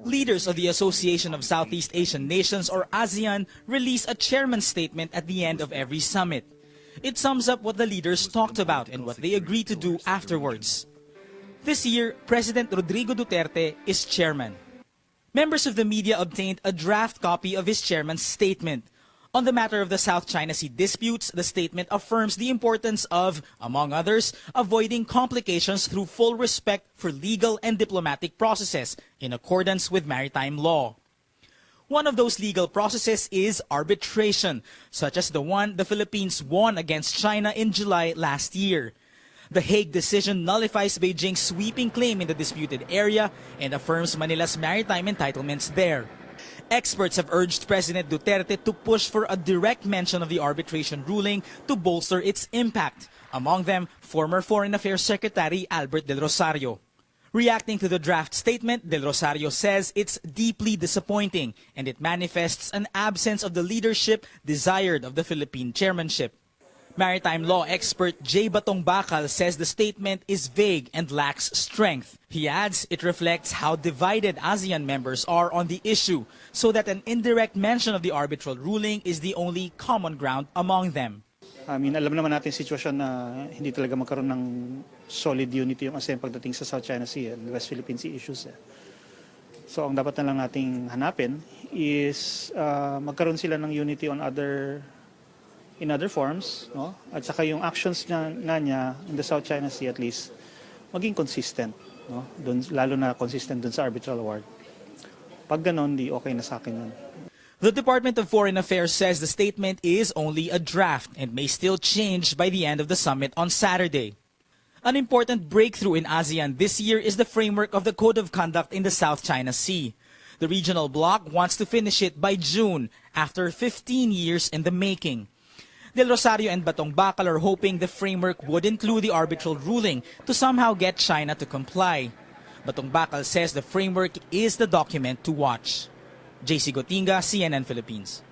Leaders of the Association of Southeast Asian Nations, or ASEAN, release a chairman's statement at the end of every summit. It sums up what the leaders talked about and what they agreed to do afterwards. This year, President Rodrigo Duterte is chairman. Members of the media obtained a draft copy of his chairman's statement. On the matter of the South China Sea disputes, the statement affirms the importance of, among others, avoiding complications through full respect for legal and diplomatic processes in accordance with maritime law. One of those legal processes is arbitration, such as the one the Philippines won against China in July last year. The Hague decision nullifies Beijing's sweeping claim in the disputed area and affirms Manila's maritime entitlements there. Experts have urged President Duterte to push for a direct mention of the arbitration ruling to bolster its impact. Among them, former Foreign Affairs Secretary Albert Del Rosario. Reacting to the draft statement, Del Rosario says it's deeply disappointing and it manifests an absence of the leadership desired of the Philippine chairmanship. Maritime law expert J. Batong Bakal says the statement is vague and lacks strength. He adds it reflects how divided ASEAN members are on the issue, so that an indirect mention of the arbitral ruling is the only common ground among them. Alam naman natin sitwasyon na hindi talaga magkaroon ng solid unity yung ASEAN pagdating sa South China Sea and West Philippine Sea issues. So ang dapat na lang nating hanapin is magkaroon sila ng unity in other forms, no? At saka yung actions niya in the South China Sea at least maging consistent, no? Lalo na consistent dun sa arbitral award. Pag ganon, di okay na sa akin yun. The Department of Foreign Affairs says the statement is only a draft and may still change by the end of the summit on Saturday. An important breakthrough in ASEAN this year is the framework of the Code of Conduct in the South China Sea. The regional bloc wants to finish it by June, after 15 years in the making. Del Rosario and Batong Bakal are hoping the framework would include the arbitral ruling to somehow get China to comply. Batong Bakal says the framework is the document to watch. JC Gotinga, CNN Philippines.